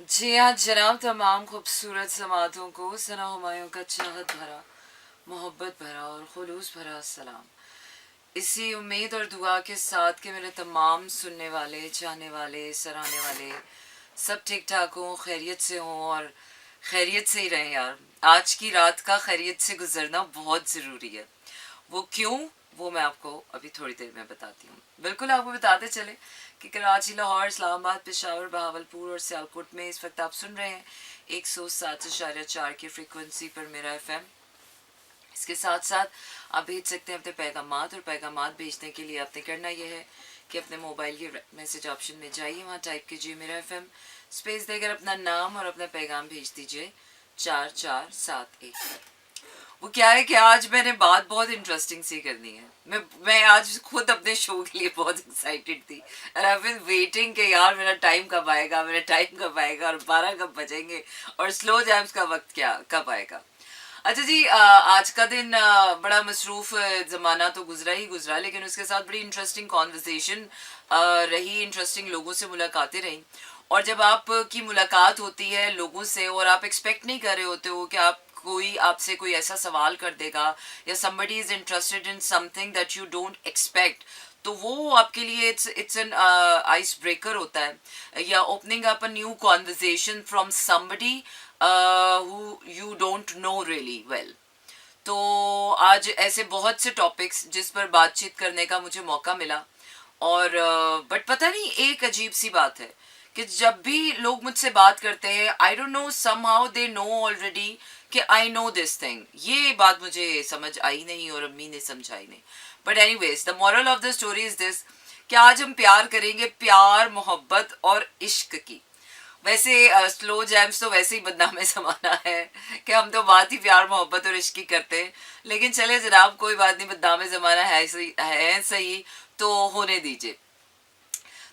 जी हाँ जनाब, तमाम खूबसूरत समातों को सना हुमायूं का चाहत भरा, मोहब्बत भरा और खुलूस भरा सलाम। इसी उम्मीद और दुआ के साथ कि मेरे तमाम सुनने वाले, चाहने वाले, सराहने वाले सब ठीक ठाक हों, खैरियत से हों और खैरियत से ही रहें यार। आज की रात का खैरियत से गुजरना बहुत ज़रूरी है। वो क्यों, वो मैं आपको अभी थोड़ी देर में बताती हूँ। बिल्कुल आपको बताते चले कि कराची, लाहौर, इस्लामाबाद, पेशावर, बहावलपुर और सियालकोट में इस वक्त आप सुन रहे हैं 107.4 की फ्रीक्वेंसी पर मेरा एफएम। इसके साथ साथ आप भेज सकते हैं अपने पैगामात, और पैगामात भेजने के लिए आपने करना यह है कि अपने मोबाइल के मैसेज ऑप्शन में जाइए, वहाँ टाइप कीजिए मेरा एफएम, स्पेस देकर अपना नाम और अपना पैगाम भेज दीजिए 4471 पर। वो क्या है कि आज मैंने बात बहुत इंटरेस्टिंग सी करनी है। मैं आज खुद अपने शो के लिए बहुत एक्साइटेड थी, एंड आई बीन वेटिंग कि यार मेरा टाइम कब आएगा, मेरा टाइम कब आएगा और 12 कब बजेंगे और स्लो जैम्स का वक्त क्या कब आएगा। अच्छा जी, आज का दिन बड़ा मसरूफ ज़माना तो गुजरा ही गुजरा, लेकिन उसके साथ बड़ी इंटरेस्टिंग कॉन्वर्जेसन रही, इंटरेस्टिंग लोगों से मुलाकातें रहीं। और जब आपकी मुलाकात होती है लोगों से और आप एक्सपेक्ट नहीं कर रहे होते हो कि आप कोई आपसे कोई ऐसा सवाल कर देगा, या somebody is interested in something that you don't expect, तो वो आपके लिए इट्स एन आइस ब्रेकर होता है, या opening up a new conversation from somebody who you don't know really well. तो आज ऐसे बहुत से टॉपिक्स जिस पर बातचीत करने का मुझे मौका मिला। और बट पता नहीं, एक अजीब सी बात है कि जब भी लोग मुझसे बात करते हैं, I don't know, somehow they know already कि आई नो दिस थिंग। ये बात मुझे समझ आई नहीं और अम्मी ने समझाई नहीं। But anyways, the moral of the story is this कि आज हम प्यार करेंगे, प्यार, मोहब्बत और इश्क की। वैसे स्लो जैम्स तो वैसे ही बदनाम जमाना है कि हम तो बात ही प्यार, मोहब्बत और इश्क की करते हैं। लेकिन चले जनाब, कोई बात नहीं, बदनाम जमाना है सही, तो होने दीजिए।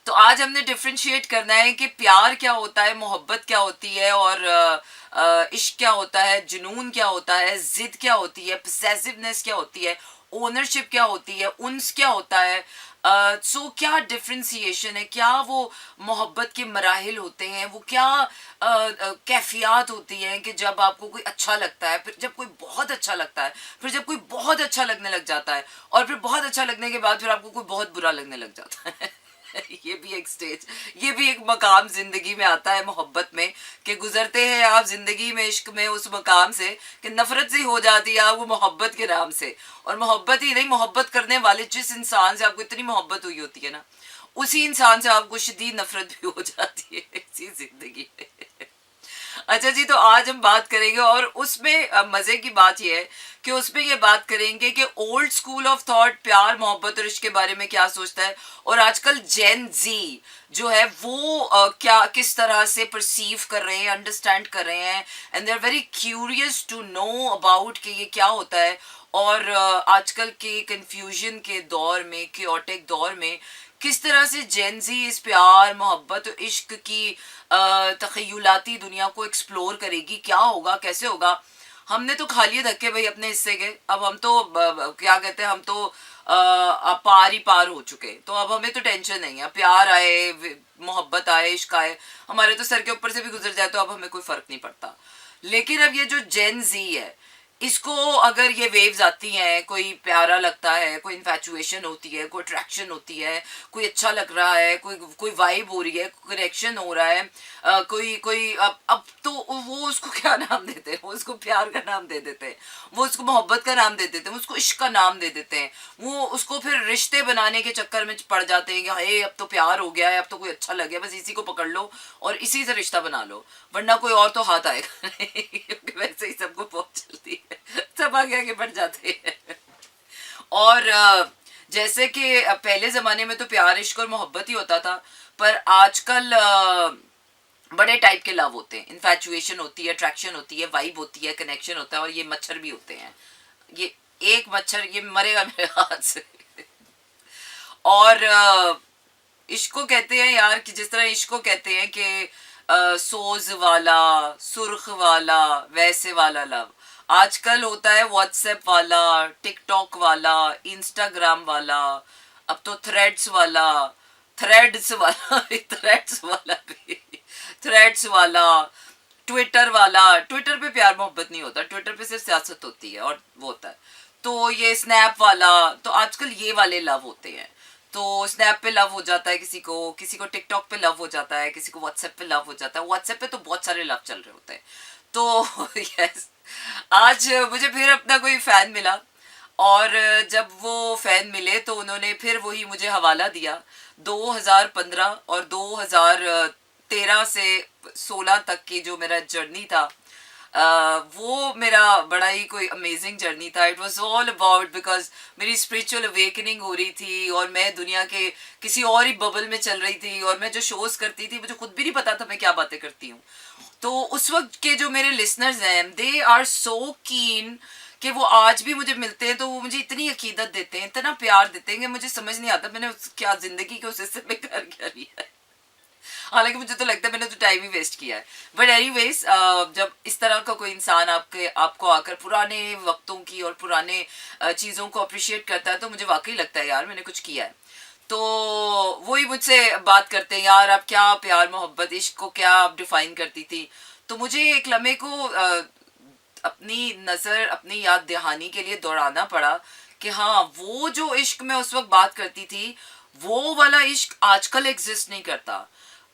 तो आज हमने डिफ्रेंशिएट करना है कि प्यार क्या होता है, मोहब्बत क्या होती है, और इश्क क्या होता है, जुनून क्या होता है, जिद क्या होती है, पोसेसिवनेस क्या होती है, ओनरशिप क्या होती है, उन्स क्या होता है। सो क्या डिफ्रेंसिएशन है, क्या वो मोहब्बत के मराहिल होते हैं, वो क्या कैफियत होती हैं कि जब आपको कोई अच्छा लगता है, फिर जब कोई बहुत अच्छा लगता है, फिर जब कोई बहुत अच्छा लगने लग जाता है, और फिर बहुत अच्छा लगने के बाद फिर आपको कोई बहुत बुरा लगने लग जाता है। ये भी एक स्टेज, ये भी एक मकाम जिंदगी में आता है मोहब्बत में, कि गुजरते हैं आप जिंदगी में, इश्क में, उस मकाम से कि नफरत सी हो जाती है आपको मोहब्बत के नाम से। और मोहब्बत ही नहीं, मोहब्बत करने वाले जिस इंसान से आपको इतनी मोहब्बत हुई होती है ना, उसी इंसान से आपको शदीद नफरत भी हो जाती है इसी जिंदगी में। अच्छा जी, तो आज हम बात करेंगे, और उसमें मजे की बात यह है कि उसमें ये बात करेंगे कि ओल्ड स्कूल ऑफ थॉट प्यार, मोहब्बत और इश्क के बारे में क्या सोचता है, और आजकल जेन जी जो है वो क्या किस तरह से परसीव कर रहे हैं, अंडरस्टैंड कर रहे हैं, and they are very curious to know about कि ये क्या होता है। और आजकल के कंफ्यूजन के दौर में, क्योटिक दौर में, किस तरह से जेनजी इस प्यार, मोहब्बत और इश्क की तखयलाती दुनिया को एक्सप्लोर करेगी, क्या होगा, कैसे होगा। हमने तो खा लिए धक्के भाई अपने हिस्से के, अब हम तो क्या कहते हैं, हम तो पार ही पार हो चुके, तो अब हमें तो टेंशन नहीं है। प्यार आए, मोहब्बत आए, इश्क आए, हमारे तो सर के ऊपर से भी गुजर जाए तो अब हमें कोई फर्क नहीं पड़ता। लेकिन अब ये जो जेन जी है, इसको अगर ये वेव्स आती हैं, कोई प्यारा लगता है, कोई इन्फैचुएशन होती है, कोई अट्रैक्शन होती है, कोई अच्छा लग रहा है, कोई वाइब हो रही है, कनेक्शन हो रहा है, कोई कोई अब तो वो उसको क्या नाम देते हैं, वो उसको प्यार का नाम दे देते हैं, वो उसको मोहब्बत का नाम दे देते हैं, उसको इश्क का नाम दे देते हैं। वो उसको फिर रिश्ते बनाने के चक्कर में पड़ जाते हैं कि हे अब तो प्यार हो गया है, अब तो कोई अच्छा लग गया, बस इसी को पकड़ लो और इसी से रिश्ता बना लो, वरना कोई और तो हाथ आएगा नहीं, क्योंकि वैसे ही सबको बहुत चलती है, सब आगे आगे बढ़ जाते हैं। और जैसे कि पहले ज़माने में तो प्यार, इश्क और मोहब्बत ही होता था, पर आजकल बड़े टाइप के लव होते हैं, इन्फैचुएशन होती है, अट्रैक्शन होती है, वाइब होती है, कनेक्शन होता है, और ये मच्छर भी होते हैं। ये एक मच्छर ये मरेगा मेरे हाथ से। और इश्क को कहते हैं यार, कि जिस तरह इश्क को कहते हैं कि सोज वाला, सुर्ख वाला, वैसे वाला लव आजकल होता है, व्हाट्सएप वाला, टिकटॉक वाला, इंस्टाग्राम वाला, अब तो थ्रेड्स वाला, थ्रेड्स वाला भी, थ्रेड्स वाला भी, थ्रेड्स वाला, ट्विटर वाला। ट्विटर पे प्यार मोहब्बत नहीं होता, ट्विटर पे सिर्फ सियासत होती है और वो होता है। तो ये स्नैप वाला, तो आजकल ये वाले लव होते हैं। तो स्नैप पे लव हो जाता है किसी को टिकटॉक पे लव हो जाता है, किसी को व्हाट्सएप पे लव हो जाता है। व्हाट्सएप पे तो बहुत सारे लव चल रहे होते हैं। तो यस, आज मुझे फिर अपना कोई फैन मिला, और जब वो फैन मिले तो उन्होंने फिर वही मुझे हवाला दिया 2015 और 2013 से 16 तक की जो मेरा जर्नी था। वो मेरा बड़ा ही कोई अमेजिंग जर्नी था। It was all about, because मेरी स्पिरिचुअल अवेकनिंग हो रही थी और मैं दुनिया के किसी और ही बबल में चल रही थी, और मैं जो शोज करती थी मुझे खुद भी नहीं पता था मैं क्या बातें करती हूँ। तो उस वक्त के जो मेरे लिसनर्स हैं, दे आर सो कीन कि वो आज भी मुझे मिलते हैं तो वो मुझे इतनी अकीदत देते हैं, इतना प्यार देते हैं कि मुझे समझ नहीं आता मैंने क्या जिंदगी के उस हिस्से में कर क्या लिया है। हालांकि मुझे तो लगता है मैंने तो टाइम ही वेस्ट किया है। बट एनीवेज, जब इस तरह का कोई इंसान आपको आकर पुराने वक्तों की और पुराने चीज़ों को अप्रिशिएट करता है तो मुझे वाकई लगता है यार मैंने कुछ किया है। तो वही मुझसे बात करते हैं, यार आप क्या प्यार मोहब्बत इश्क को क्या आप डिफाइन करती थी। तो मुझे एक लम्हे को अपनी नज़र अपनी याद दहानी के लिए दोहराना पड़ा कि हाँ, वो जो इश्क में उस वक्त बात करती थी वो वाला इश्क आजकल एग्जिस्ट नहीं करता।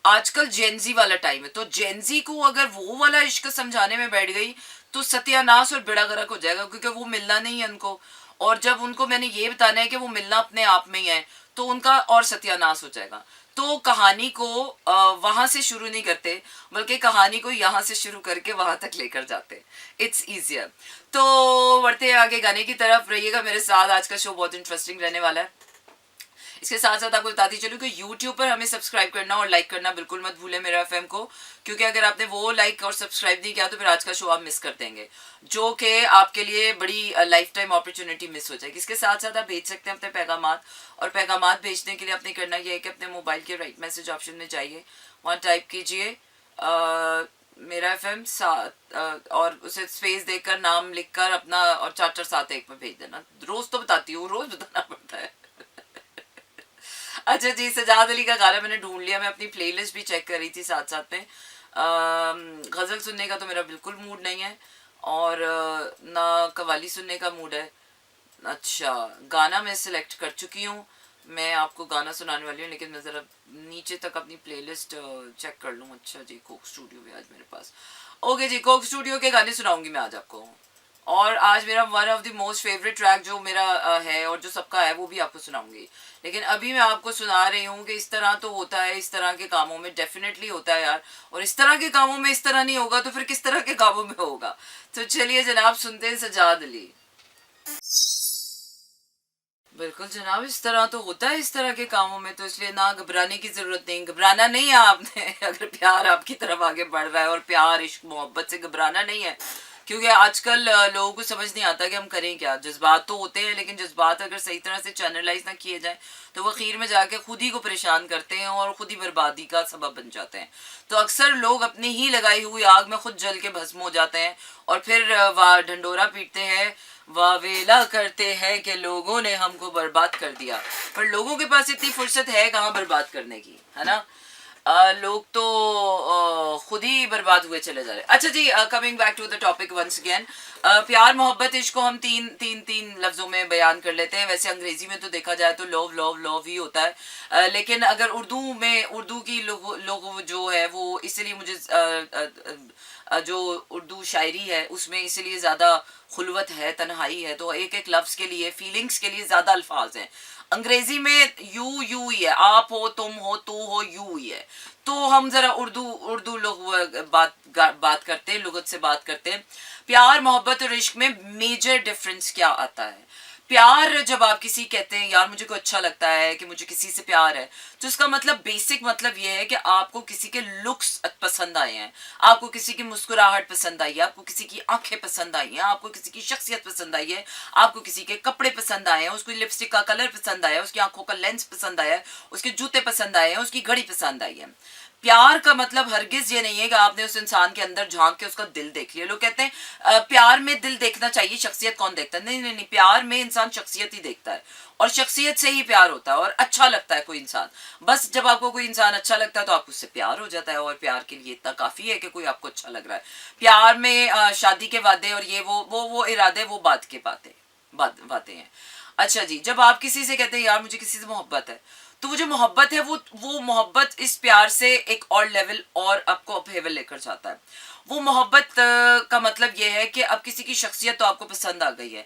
आजकल जेनजी वाला टाइम है, तो जेनजी को अगर वो वाला इश्क समझाने में बैठ गई तो सत्यानाश और बेड़ा गर्क हो जाएगा, क्योंकि वो मिलना नहीं है उनको। और जब उनको मैंने ये बताना है कि वो मिलना अपने आप में ही है तो उनका और सत्यानाश हो जाएगा। तो कहानी को वहां से शुरू नहीं करते, बल्कि कहानी को यहाँ से शुरू करके वहां तक लेकर जाते। It's easier. तो बढ़ते आगे गाने की तरफ, रहिएगा मेरे साथ। आज का शो बहुत इंटरेस्टिंग रहने वाला है। इसके साथ साथ आपको बताती चलूँ कि YouTube पर हमें सब्सक्राइब करना और लाइक करना बिल्कुल मत भूलें मेरा FM को, क्योंकि अगर आपने वो लाइक और सब्सक्राइब नहीं किया तो फिर आज का शो आप मिस कर देंगे, जो कि आपके लिए बड़ी लाइफ टाइम अपॉर्चुनिटी मिस हो जाएगी। इसके साथ साथ आप भेज सकते हैं अपने पैगामात, और पैगामात भेजने के लिए आपने करना यह है कि अपने मोबाइल के राइट मैसेज ऑप्शन में जाइए, वहाँ टाइप कीजिए मेरा FM साथ, और उसे स्पेस देकर नाम लिखकर अपना और 447 में भेज देना। रोज तो बताती हूँ, रोज बताना पड़ता है। अच्छा जी, सजाद अली का गाना मैंने ढूंढ लिया। मैं अपनी प्लेलिस्ट भी चेक कर रही थी साथ साथ में। गज़ल सुनने का तो मेरा बिल्कुल मूड नहीं है, और ना कवाली सुनने का मूड है। अच्छा, गाना मैं सिलेक्ट कर चुकी हूँ, मैं आपको गाना सुनाने वाली हूँ, लेकिन मैं ज़रा नीचे तक अपनी प्लेलिस्ट चेक कर लूँ। अच्छा जी, कोक स्टूडियो भी आज मेरे पास। ओके जी, कोक स्टूडियो के गाने सुनाऊंगी मैं आज आपको। और आज मेरा one of the most favourite track जो मेरा है और जो सबका है वो भी आपको सुनाऊंगी। लेकिन अभी मैं आपको सुना रही हूँ कि इस तरह तो होता है, इस तरह के कामों में डेफिनेटली होता है यार, और इस तरह के कामों में इस तरह नहीं होगा तो फिर किस तरह के कामों में होगा। तो चलिए जनाब, सुनते हैं सजाद अली। बिल्कुल जनाब, इस तरह तो होता है इस तरह के कामों में, तो इसलिए ना घबराने की जरूरत नहीं। घबराना नहीं है आपने अगर प्यार आपकी तरफ आगे बढ़ रहा है, और प्यार इश्क मोहब्बत से घबराना नहीं है, क्योंकि आजकल लोगों को समझ नहीं आता कि हम करें क्या। जज्बात तो होते हैं, लेकिन जज्बात अगर सही तरह से चैनलाइज ना किए जाए तो वो आखिर में जाके खुद ही को परेशान करते हैं और खुद ही बर्बादी का सबब बन जाते हैं। तो अक्सर लोग अपनी ही लगाई हुई आग में खुद जल के भस्म हो जाते हैं, और फिर वह ढंडोरा पीटते हैं, वावेला करते हैं कि लोगों ने हमको बर्बाद कर दिया। पर लोगों के पास इतनी फुर्सत है कहाँ बर्बाद करने की, है ना। लोग तो खुद ही बर्बाद हुए चले जा रहे। अच्छा जी, coming back to the topic once again, प्यार मोहब्बत इश्क को हम तीन लफ्जों में बयान कर लेते हैं। वैसे अंग्रेजी में तो देखा जाए तो लव लव लव ही होता है, लेकिन अगर उर्दू में, उर्दू की लोग जो है वो इसलिए मुझे जो उर्दू शायरी है उसमें इसलिए ज़्यादा खुलवत है, तन्हाई है, तो एक एक लफ्ज़ के लिए, फीलिंग्स के लिए ज़्यादा अल्फाज हैं। अंग्रेजी में यू ही है, आप हो, तुम हो, तू हो, यू ही है। तो हम जरा उर्दू लोग बात करते हैं, लुगत से बात करते हैं। प्यार मोहब्बत और इश्क में मेजर डिफरेंस क्या आता है। प्यार, जब आप किसी कहते हैं यार मुझे को अच्छा लगता है कि मुझे किसी से प्यार है, तो इसका मतलब बेसिक मतलब ये है कि आपको किसी के लुक्स पसंद आए हैं, आपको किसी की मुस्कुराहट पसंद आई है, आपको किसी की आंखें पसंद आई हैं, आपको किसी की शख्सियत पसंद आई है, आपको किसी के कपड़े पसंद आए हैं, उसकी लिपस्टिक का कलर पसंद आया है, उसकी आंखों का लेंस पसंद आया है, उसके जूते पसंद आए हैं, उसकी घड़ी पसंद आई है। प्यार का मतलब हरगिज ये नहीं है कि आपने उस इंसान के अंदर झांक के उसका दिल देख लिया। लोग कहते हैं प्यार में दिल देखना चाहिए, शख्सियत कौन देखता है? नहीं नहीं नहीं, प्यार में इंसान शख्सियत ही देखता है, और शख्सियत से ही प्यार होता है और अच्छा लगता है कोई इंसान। बस जब आपको कोई इंसान अच्छा लगता है तो आपको उससे प्यार हो जाता है, और प्यार के लिए इतना काफी है कि कोई आपको अच्छा लग रहा है। प्यार में शादी के वादे और ये वो इरादे, वो बात के बातें हैं। अच्छा जी, जब आप किसी से कहते हैं यार मुझे किसी से मोहब्बत है, तो वो जो मोहब्बत है वो मोहब्बत इस प्यार से एक और लेवल और आपको अपहेवल लेकर जाता है। वो मोहब्बत का मतलब ये है कि अब किसी की शख्सियत तो आपको पसंद आ गई है,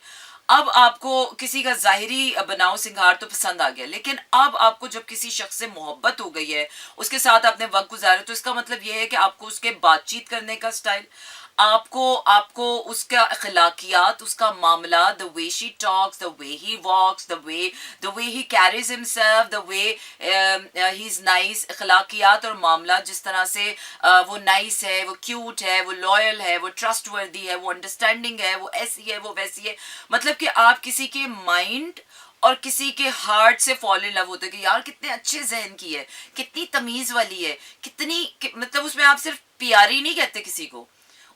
अब आपको किसी का ज़ाहिरी बनाव सिंगार तो पसंद आ गया, लेकिन अब आपको जब किसी शख्स से मोहब्बत हो गई है, उसके साथ आपने वक्त गुजारा, तो इसका मतलब ये है कि आपको उसके बातचीत करने का स्टाइल, आपको आपको उसका अखलाकियात, उसका मामला, the way she talks, the way he walks, the way he carries himself, the way he is nice, अखलाकियात और मामला जिस तरह से वो नाइस है, वो क्यूट है, वो लॉयल है, वो ट्रस्टवर्दी है, वो अंडरस्टैंडिंग है, वो ऐसी है, वो वैसी है। मतलब कि आप किसी के माइंड और किसी के हार्ट से फॉल इन लव होते कि यार कितने अच्छे जहन की है, कितनी तमीज वाली है, मतलब उसमें आप सिर्फ प्यारी नहीं कहते किसी को,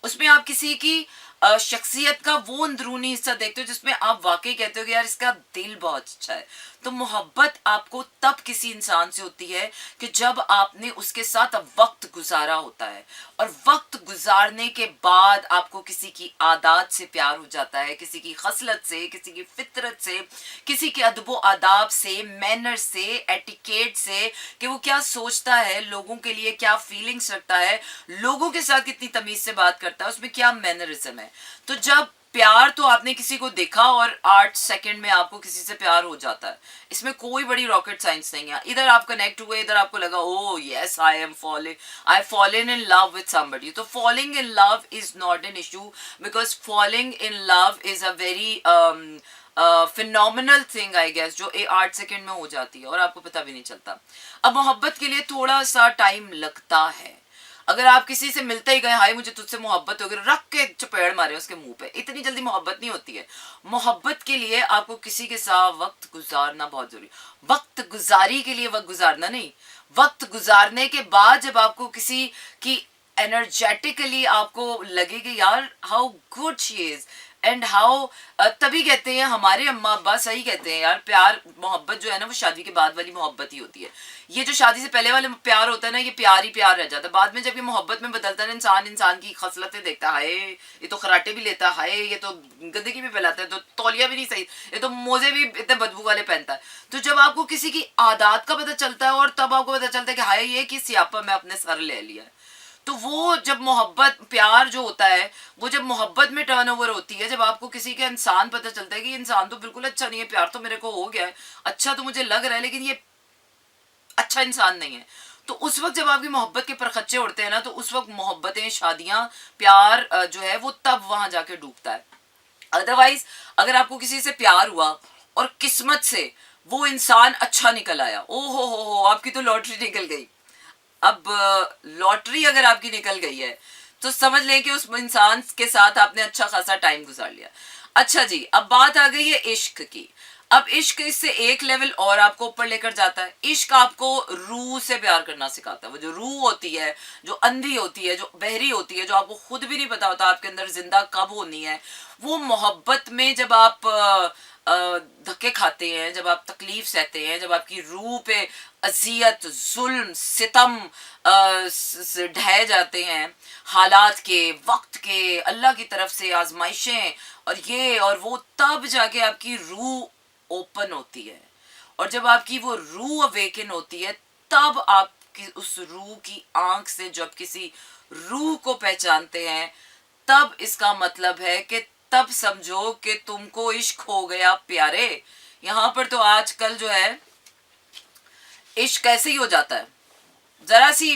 उसमें आप किसी की शख्सियत का वो अंदरूनी हिस्सा देखते हो जिसमें आप वाकई कहते हो कि यार इसका दिल बहुत अच्छा है। तो मोहब्बत आपको तब किसी इंसान से होती है कि जब आपने उसके साथ वक्त गुजारा होता है, और वक्त गुजारने के बाद आपको किसी की आदत से प्यार हो जाता है, किसी की खसलत से, किसी की फितरत से, किसी के अदब आदाब से, मैनर से, एटिकेट से, कि वो क्या सोचता है, लोगों के लिए क्या फीलिंग्स रखता है, लोगों के साथ कितनी तमीज से बात करता है, उसमें क्या मैनरिज्म है। तो जब प्यार तो आपने किसी को देखा और 8 सेकंड में आपको किसी से प्यार हो जाता है, इसमें कोई बड़ी रॉकेट साइंस नहीं है। इधर आप कनेक्ट हुए, इधर आपको लगा oh yes I fallen in love with somebody. तो falling in love is not an issue, because falling in love is a very phenomenal thing I guess, जो 8 सेकंड में हो जाती है और आपको पता भी नहीं चलता। अब मोहब्बत के लिए थोड़ा सा टाइम लगता है। अगर आप किसी से मिलते ही गए हाय मुझे तुझसे मोहब्बत हो गई, रख के चपेड़ मारे उसके मुंह पे, इतनी जल्दी मोहब्बत नहीं होती है। मोहब्बत के लिए आपको किसी के साथ वक्त गुजारना बहुत जरूरी। वक्त गुजारी के लिए वक्त गुजारना नहीं, वक्त गुजारने के बाद जब आपको किसी की एनर्जेटिकली आपको लगे कि यार how good she is and how, तभी कहते हैं हमारे अम्मा अब्बा सही कहते हैं यार, प्यार मोहब्बत जो है ना वो शादी के बाद वाली मोहब्बत ही होती है। ये जो शादी से पहले वाले प्यार होता है ना, ये प्यार ही प्यार रह जाता है। बाद में जब ये मोहब्बत में बदलता है ना, इंसान की खसलतें देखता है, ये तो खराटे भी लेता है, ये तो गंदगी भी फैलाता है, तो तौलिया भी नहीं सही, ये तो मोजे भी इतने बदबू वाले पहनता है। तो जब आपको किसी की आदत का पता चलता है, और तब आपको पता चलता है कि हाय ये किस सियापा में अपने सर ले लिया है। तो वो जब मोहब्बत प्यार जो होता है, वो जब मोहब्बत में टर्न ओवर होती है, जब आपको किसी का इंसान पता चलता है कि इंसान तो बिल्कुल अच्छा नहीं है, प्यार तो मेरे को हो गया है, अच्छा तो मुझे लग रहा है, लेकिन ये अच्छा इंसान नहीं है। तो उस वक्त जब आपकी मोहब्बत के परखच्चे उड़ते हैं ना, तो उस वक्त मोहब्बतें, शादियां, प्यार जो है वो तब वहां जाके डूबता है। अदरवाइज अगर आपको किसी से प्यार हुआ और किस्मत से वो इंसान अच्छा निकल आया, ओ हो आपकी तो लॉटरी निकल गई। अब लॉटरी अगर आपकी निकल गई है तो समझ लें कि उस इंसान के साथ आपने अच्छा खासा टाइम गुजार लिया। अच्छा जी, अब बात आ गई है इश्क की। अब इश्क इससे एक लेवल और आपको ऊपर लेकर जाता है। इश्क आपको रूह से प्यार करना सिखाता है। वो जो रूह होती है, जो अंधी होती है, जो बहरी होती है, जो आपको खुद भी नहीं पता होता आपके अंदर जिंदा कब होनी है, वो मोहब्बत में जब आप धक्के खाते हैं, जब आप तकलीफ सहते हैं, जब आपकी रूह पे अजियत, जुल्म, सितम ढह जाते हैं, हालात के, वक्त के, अल्लाह की तरफ से आजमाइशें और ये और वो, तब जाके आपकी रूह ओपन होती है। और जब आपकी वो रूह अवेकन होती है, तब आप उस रूह की आंख से जब किसी रूह को पहचानते हैं, तब इसका मतलब है कि तब समझो कि तुमको इश्क हो गया प्यारे। यहां पर तो आजकल जो है इश्क ऐसे ही हो जाता है, जरा सी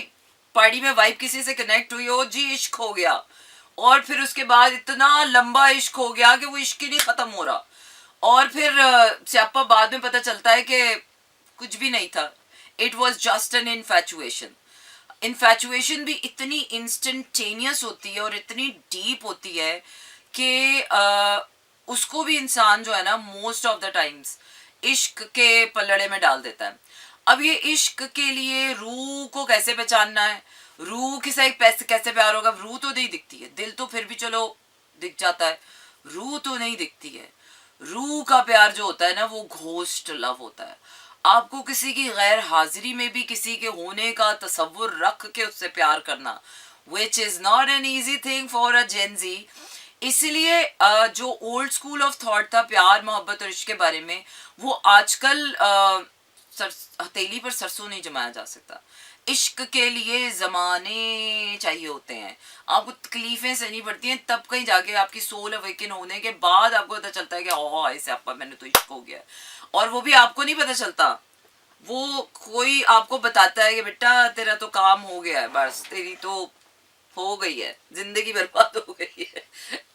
पार्टी में वाइब किसी से कनेक्ट हुई हो जी, इश्क हो गया, और फिर उसके बाद इतना लंबा इश्क हो गया कि वो इश्क ही नहीं खत्म हो रहा, और फिर स्यापा बाद में पता चलता है कि कुछ भी नहीं था, it was just an infatuation. Infatuation भी इतनी इंस्टेंटेनियस होती है और इतनी डीप होती है कि उसको भी इंसान जो है ना मोस्ट ऑफ द टाइम्स इश्क के पलड़े में डाल देता है। अब ये इश्क के लिए रूह को कैसे पहचानना है, रूह के साथ पैसे कैसे प्यार होगा, रूह तो नहीं दिखती है, दिल तो फिर भी चलो दिख जाता है, रूह तो नहीं दिखती है। रूह का प्यार जो होता है ना वो घोस्ट लव होता है। आपको किसी की गैर हाजिरी में भी किसी के होने का तसव्वुर रख के उससे प्यार करना, which is not an easy thing for a Gen Z. इसलिए जो ओल्ड स्कूल ऑफ थॉट था प्यार मोहब्बत और इश्क के बारे में, वो आजकल हथेली पर सरसों नहीं जमाया जा सकता। इश्क के लिए ज़माने चाहिए होते हैं, आपको तकलीफ़ें सहनी पड़ती हैं, तब कहीं जाके आपकी सोल अवेकन होने के बाद आपको पता चलता है कि ओह ऐसे आपका मैंने तो इश्क हो गया। और वो भी आपको नहीं पता चलता, वो कोई आपको बताता है कि बेटा तेरा तो काम हो गया है, बस तेरी तो हो गई है, जिंदगी बर्बाद हो गई है,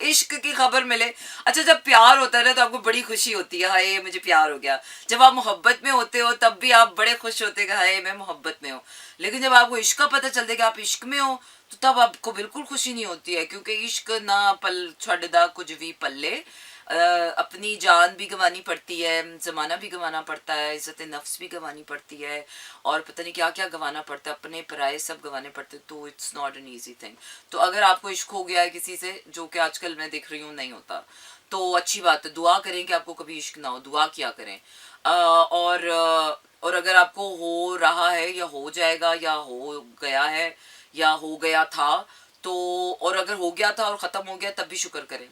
इश्क की खबर मिले। अच्छा जब प्यार होता है ना तो आपको बड़ी खुशी होती है, हाय मुझे प्यार हो गया। जब आप मोहब्बत में होते हो तब भी आप बड़े खुश होते हैं, हाय मैं मोहब्बत में हूँ। लेकिन जब आपको इश्क का पता चलता है कि आप इश्क में हो तो तब आपको बिल्कुल खुशी नहीं होती है, क्योंकि इश्क ना पल छड़दा कुछ भी पल्ले, अपनी जान भी गंवानी पड़ती है, ज़माना भी गंवाना पड़ता है, इज़्ज़त नफ्स भी गंवानी पड़ती है, और पता नहीं क्या क्या गंवाना पड़ता है, अपने पराए सब गंवाने पड़ते हैं। तो it's not an easy thing. तो अगर आपको इश्क हो गया है किसी से, जो कि आजकल मैं देख रही हूँ नहीं होता, तो अच्छी बात है, दुआ करें कि आपको कभी इश्क ना हो, दुआ किया करें। और अगर आपको हो रहा है या हो जाएगा या हो गया है या हो गया था, तो और अगर हो गया था और ख़त्म हो गया तब भी शुक्र करें,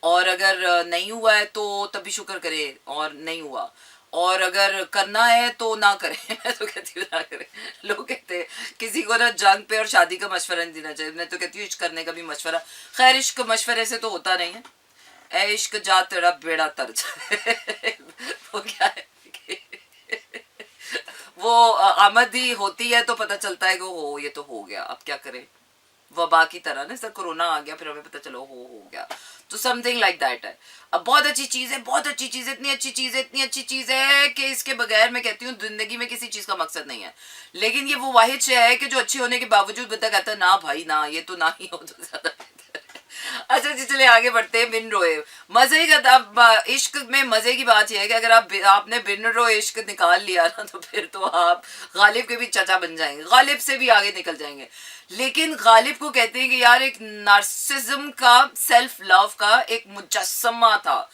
और अगर नहीं हुआ है तो तब भी शुक्र करें और नहीं हुआ, और अगर करना है तो ना करें। मैं तो कहती हूँ ना करें। लोग कहते हैं किसी को ना जंग पे और शादी का मशवरा नहीं देना चाहिए, मैं तो कहती हूँ इश्क करने का भी मशवरा, खैर इश्क मशवरे से तो होता नहीं है, ए इश्क जा तेरा बेड़ा तर जाए। वो क्या है कि वो आमद ही होती है तो पता चलता है कि हो ये तो हो गया, अब क्या करें, वबा की तरह ना, सर कोरोना आ गया फिर हमें पता चलो हो गया, तो समथिंग लाइक दैट है। अब बहुत अच्छी चीज़ है, बहुत अच्छी चीज़ है, इतनी अच्छी चीज़ है, इतनी अच्छी चीज़ है कि इसके बगैर मैं कहती हूँ जिंदगी में किसी चीज़ का मकसद नहीं है। लेकिन ये वो वाहिद शय है कि जो अच्छी होने के बावजूद बंदा कहता है ना भाई ना, ये तो ना ही हो तो ज़्यादा बेहतर है। अच्छा जी चलिए आगे बढ़ते हैं। बिन रोए मजे का, अब इश्क में मजे की बात यह है कि अगर आपने बिन रोए इश्क निकाल लिया ना तो फिर तो आप गालिब के भी चचा बन जाएंगे, गालिब से भी आगे निकल जाएंगे। लेकिन गालिब को कहते हैं कि यार एक नार्सिज्म का, सेल्फ लव का एक मुजस्समा था,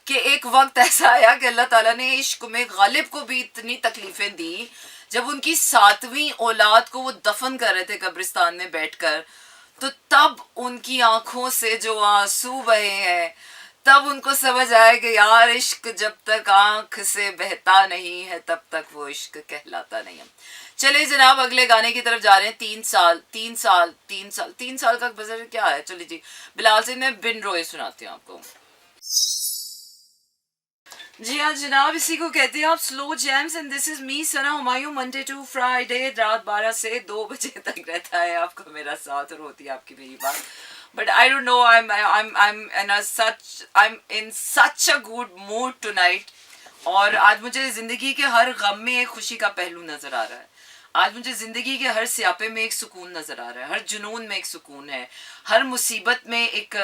कि एक वक्त ऐसा आया कि अल्लाह ताला ने इश्क में गालिब को भी इतनी तकलीफें दी, जब उनकी 7वीं औलाद को वो दफन कर रहे थे कब्रिस्तान में बैठकर, तो तब उनकी आंखों से जो आंसू बहे हैं, तब उनको समझ आया कि यार इश्क जब तक आंख से बहता नहीं है तब तक वो इश्क कहलाता नहीं है। चलिए जनाब अगले गाने की तरफ जा रहे हैं। 3 साल का बजर क्या है। चलिए जी बिलाल से मैं बिन रोए सुनाती हूँ आपको। जी हाँ जनाब, इसी को कहते हैं आप slow jams, and this is me Sana Humayun. Monday to Friday रात 12 से 2 बजे तक रहता है आपको मेरा साथ और होती है आपकी मेरी बात। But I don't know, I'm in such a good mood tonight। और आज मुझे जिंदगी के हर गम में एक खुशी का पहलू नजर आ रहा है। आज मुझे जिंदगी के हर स्यापे में एक सुकून नजर आ रहा है, हर जुनून में एक सुकून है, हर मुसीबत में एक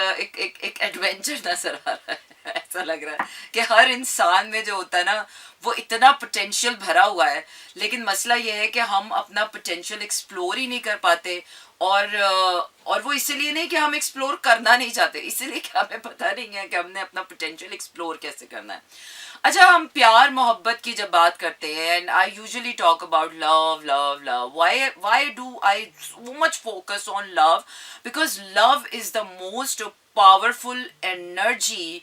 एडवेंचर नजर आ रहा है। ऐसा लग रहा है कि हर इंसान में जो होता है ना वो इतना पोटेंशियल भरा हुआ है, लेकिन मसला ये है कि हम अपना पोटेंशियल एक्सप्लोर ही नहीं कर पाते। और वो इसलिए नहीं कि हम एक्सप्लोर करना नहीं चाहते, इसलिए कि हमें पता नहीं है कि हमने अपना पोटेंशियल एक्सप्लोर कैसे करना है। अच्छा हम प्यार मोहब्बत की जब बात करते हैं, and I usually talk about love love love, why do I so much focus on love, because love is the most powerful energy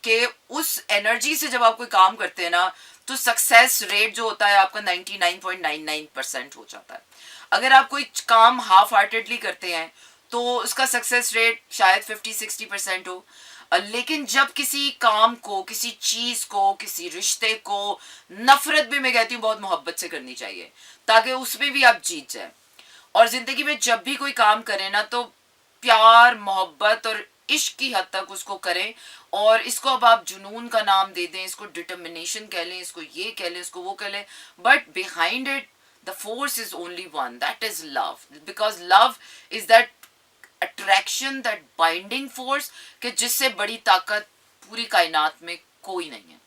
के उस एनर्जी से जब आप कोई काम करते हैं ना तो सक्सेस रेट जो होता है आपका 99.99% हो जाता है। अगर आप कोई काम हाफ हार्टेडली करते हैं तो उसका सक्सेस रेट शायद 50-60% हो। लेकिन जब किसी काम को, किसी चीज को, किसी रिश्ते को, नफरत भी मैं कहती हूँ बहुत मोहब्बत से करनी चाहिए ताकि उसमें भी आप जीत जाए। और जिंदगी में जब भी कोई काम करें ना तो प्यार मोहब्बत और इश्क की हद तक उसको करें, और इसको अब आप जुनून का नाम दे दें, इसको डिटर्मिनेशन कह लें, इसको ये कह लें, इसको वो कह लें, but behind it the force is only one, that is love, because love is that attraction, that binding force कि जिससे बड़ी ताकत पूरी कायनात में कोई नहीं है।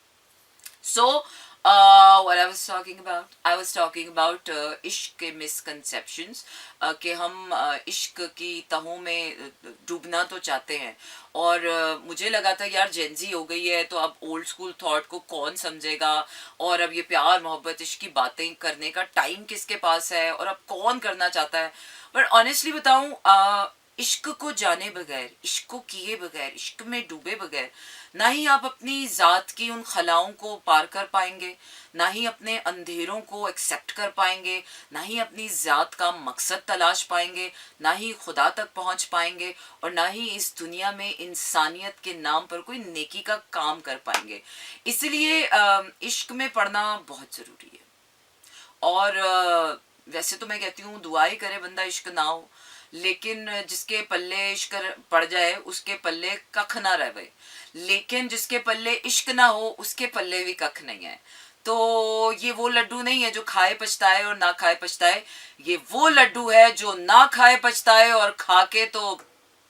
सो What I was talking about, I was talking about इश्क के misconceptions, कि हम इश्क की तहों में डूबना तो चाहते हैं, और मुझे लगा था यार जेंजी हो गई है तो अब ओल्ड स्कूल थॉट को कौन समझेगा, और अब ये प्यार मोहब्बत इश्क की बातें करने का टाइम किसके पास है, और अब कौन करना चाहता है। पर ऑनेस्टली बताऊं, इश्क को जाने बगैर, इश्क को किए बगैर, इश्क में डूबे बगैर ना ही आप अपनी ज़ात की उन खलाओं को पार कर पाएंगे, ना ही अपने अंधेरों को एक्सेप्ट कर पाएंगे, ना ही अपनी ज़ात का मकसद तलाश पाएंगे, ना ही खुदा तक पहुंच पाएंगे, और ना ही इस दुनिया में इंसानियत के नाम पर कोई नेकी का काम कर पाएंगे। इसलिए इश्क में पढ़ना बहुत ज़रूरी है। और वैसे तो मैं कहती हूँ दुआ ही करे बंदा इश्क ना हो, लेकिन जिसके पल्ले इश्क पड़ जाए उसके पल्ले कख ना रहे, लेकिन जिसके पल्ले इश्क ना हो उसके पल्ले भी कख नहीं है। तो ये वो लड्डू नहीं है जो खाए पछताए और ना खाए पछताए, ये वो लड्डू है जो ना खाए पछताए और खा के तो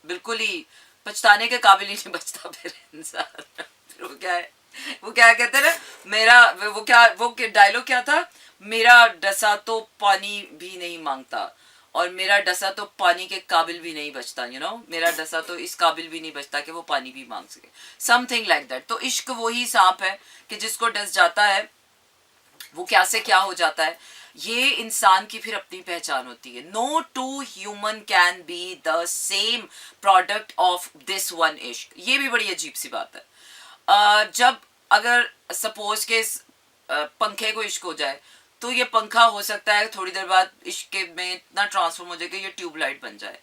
बिल्कुल ही पछताने के काबिल ही नहीं बचता फिर इंसान। फिर वो क्या है, वो क्या कहते हैं ना, मेरा वो डायलॉग क्या था, मेरा डसा तो पानी भी नहीं मांगता और मेरा डसा तो पानी के काबिल भी नहीं बचता, यू नो, मेरा डसा तो इस काबिल भी नहीं बचता कि वो पानी भी मांग सके, समथिंग लाइक दैट। तो इश्क वही सांप है कि जिसको डस जाता है वो क्या से क्या हो जाता है। ये इंसान की फिर अपनी पहचान होती है। No two human can be the same product of this one इश्क। ये भी बड़ी अजीब सी बात है। जब अगर सपोज के पंखे को इश्क हो जाए तो ये पंखा हो सकता है थोड़ी देर बाद इश्क में इतना ट्रांसफॉर्म हो जाए कि ये ट्यूबलाइट बन जाए।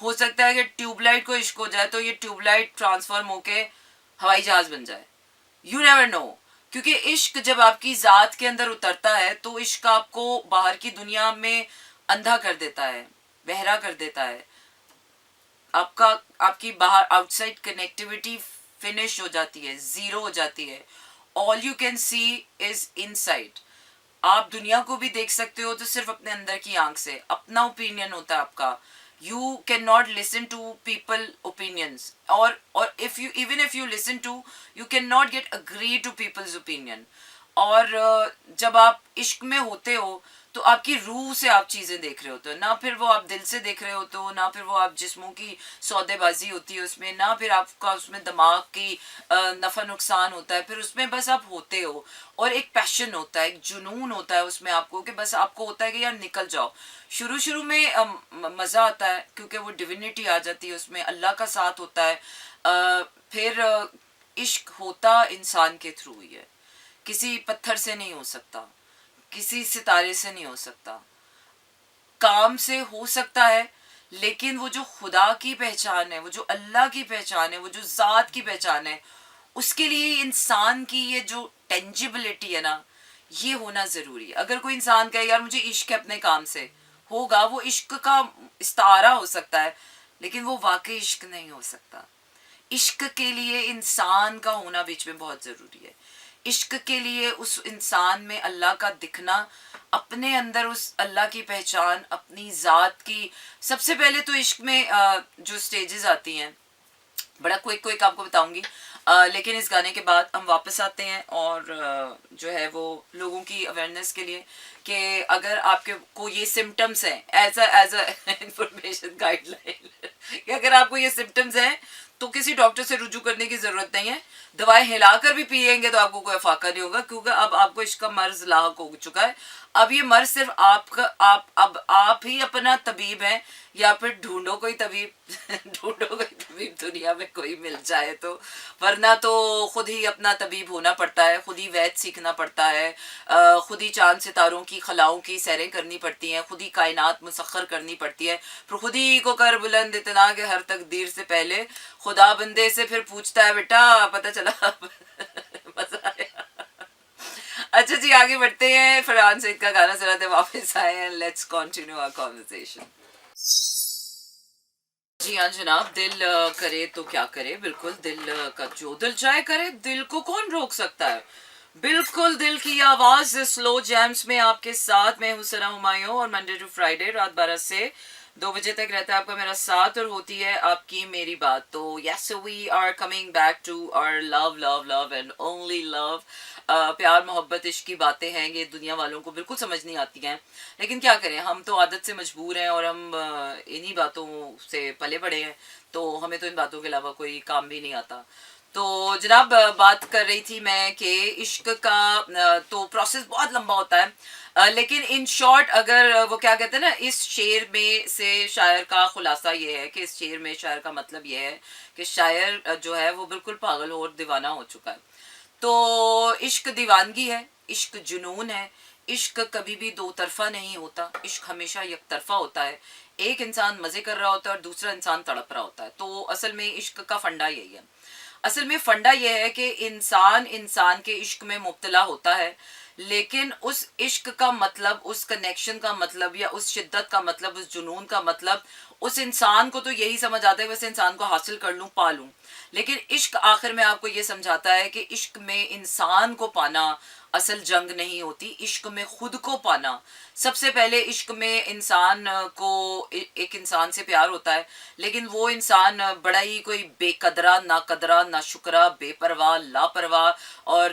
हो सकता है कि ट्यूबलाइट को इश्क हो जाए तो ये ट्यूबलाइट ट्रांसफॉर्म होके हवाई जहाज बन जाए। यू नेवर नो, क्योंकि इश्क जब आपकी जात के अंदर उतरता है तो इश्क आपको बाहर की दुनिया में अंधा कर देता है, बहरा कर देता है। आपका आपकी बाहर आउटसाइड कनेक्टिविटी फिनिश हो जाती है, जीरो हो जाती है। All you can see is inside. आप दुनिया को भी देख सकते हो तो सिर्फ अपने अंदर की आंख से। अपना ओपिनियन होता है आपका। You can not listen to people opinions, और if you even if you listen to, you can not get agree to people's opinion. और जब आप इश्क में होते हो तो आपकी रूह से आप चीज़ें देख रहे होते हो, ना फिर वो आप दिल से देख रहे होते हो, ना फिर वो आप जिस्मों की सौदेबाजी होती है उसमें, ना फिर आपका उसमें दिमाग की नफ़ा नुकसान होता है। फिर उसमें बस आप होते हो और एक पैशन होता है, एक जुनून होता है उसमें आपको, कि बस आपको होता है कि यार निकल जाओ। शुरू शुरू में मज़ा आता है क्योंकि वो डिविनिटी आ जाती है उसमें, अल्लाह का साथ होता है। फिर इश्क होता इंसान के थ्रू ही है, किसी पत्थर से नहीं हो सकता, किसी सितारे से नहीं हो सकता। काम से हो सकता है, लेकिन वो जो खुदा की पहचान है, वो जो अल्लाह की पहचान है, वो जो ज़ात की पहचान है, उसके लिए इंसान की ये जो टेंजिबिलिटी है ना, ये होना ज़रूरी है। अगर कोई इंसान कहे यार मुझे इश्क है अपने काम से, होगा, वो इश्क का इस्तारा हो सकता है, लेकिन वो वाकई इश्क नहीं हो सकता। इश्क के लिए इंसान का होना बीच में बहुत ज़रूरी है। इश्क के लिए उस इंसान में अल्लाह का दिखना, अपने अंदर उस अल्लाह की पहचान, अपनी ज़ात की। सबसे पहले तो इश्क में जो स्टेजेस आती हैं, बड़ा क्विक क्विक आपको बताऊंगी, लेकिन इस गाने के बाद हम वापस आते हैं और जो है वो लोगों की अवेयरनेस के लिए, कि अगर आपके को ये सिम्टम्स हैं, एज अ इंफॉर्मेशन गाइडलाइन, कि अगर आपको ये सिम्टम्स हैं तो किसी डॉक्टर से रुजू करने की ज़रूरत नहीं है। दवाई हिलाकर भी पिएंगे तो आपको कोई फाका नहीं होगा, क्योंकि अब आपको इसका मर्ज लाक हो चुका है। अब ये मर्ज सिर्फ आपका, अब आप ही अपना तबीब हैं, या फिर ढूंढो कोई तबीब ढूंढो कोई तबीब दुनिया में कोई मिल जाए तो, वरना तो खुद ही अपना तबीब होना पड़ता है, खुद ही वैद सीखना पड़ता है, खुद ही चांद सितारों की खलाओं की सैरें करनी पड़ती हैं, खुद ही कायनात मुसख्खर करनी पड़ती है, फिर खुद ही को कर बुलंद इतना कि हर तकदीर से पहले खुदा बंदे से फिर पूछता है बेटा पता चला मजा आया। अच्छा जी, आगे बढ़ते हैं। फरहान सईद का गाना सुनाते वापस आए हैं। Let's continue our conversation. जी हाँ जनाब, दिल करे तो क्या करे, बिल्कुल दिल का जो दिल चाहे करे, दिल को कौन रोक सकता है। बिल्कुल दिल की आवाज स्लो जैम्स में आपके साथ मैं हूँ सना हुमायूं, और मंडे टू फ्राइडे रात 12 से 2 बजे तक रहता है आपका मेरा साथ और होती है आपकी मेरी बात। तो yes, we are coming back to our love love love and only love. प्यार मोहब्बत इश्क की बातें हैं, ये दुनिया वालों को बिल्कुल समझ नहीं आती हैं, लेकिन क्या करें, हम तो आदत से मजबूर हैं और हम इन्हीं बातों से पले बड़े हैं, तो हमें तो इन बातों के अलावा कोई काम भी नहीं आता। तो जनाब, बात कर रही थी मैं कि इश्क का तो प्रोसेस बहुत लंबा होता है, लेकिन इन शॉर्ट अगर वो क्या कहते हैं ना, इस शेर में से शायर का खुलासा ये है कि इस शेर में शायर का मतलब ये है कि शायर जो है वो बिल्कुल पागल और दीवाना हो चुका है। तो इश्क दीवानगी है, इश्क जुनून है, इश्क कभी भी दो तरफा नहीं होता, इश्क हमेशा एक तरफा होता है। एक इंसान मजे कर रहा होता है और दूसरा इंसान तड़प रहा होता है। तो असल में इश्क का फंडा यही है। असल में फंडा यह है कि इंसान इंसान के इश्क में मुब्तला होता है, लेकिन उस इश्क का मतलब, उस कनेक्शन का मतलब, या उस शिद्दत का मतलब, उस जुनून का मतलब, उस इंसान को तो यही समझ आता है वैसे इंसान को हासिल कर लूं, पा लूं। लेकिन इश्क आखिर में आपको ये समझाता है कि इश्क में इंसान को पाना असल जंग नहीं होती, इश्क में खुद को पाना। सबसे पहले इश्क में इंसान को एक इंसान से प्यार होता है, लेकिन वो इंसान बड़ा ही कोई बेकदरा, ना कदरा, ना शुक्रा, बेपरवाह, लापरवाह और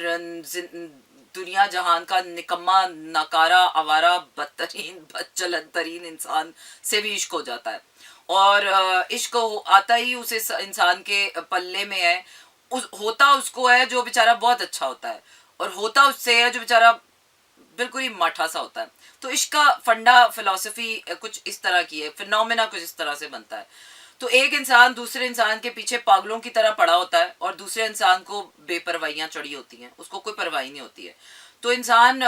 दुनिया जहान का निकम्मा, नकारा, आवारा, बदतरीन, बदचलन तरीन इंसान से भी इश्क हो जाता है। और इश्क आता ही उस इंसान के पल्ले में है, होता उसको है जो बेचारा बहुत अच्छा होता है, और होता उससे है जो बेचारा बिल्कुल ही माठा सा होता है। तो इसका फंडा फिलॉसफी कुछ इस तरह की है, फिनोमेना कुछ इस तरह से बनता है। तो एक इंसान दूसरे इंसान के पीछे पागलों की तरह पड़ा होता है और दूसरे इंसान को बेपरवाहियां चढ़ी होती हैं, उसको कोई परवाही नहीं होती है। तो इंसान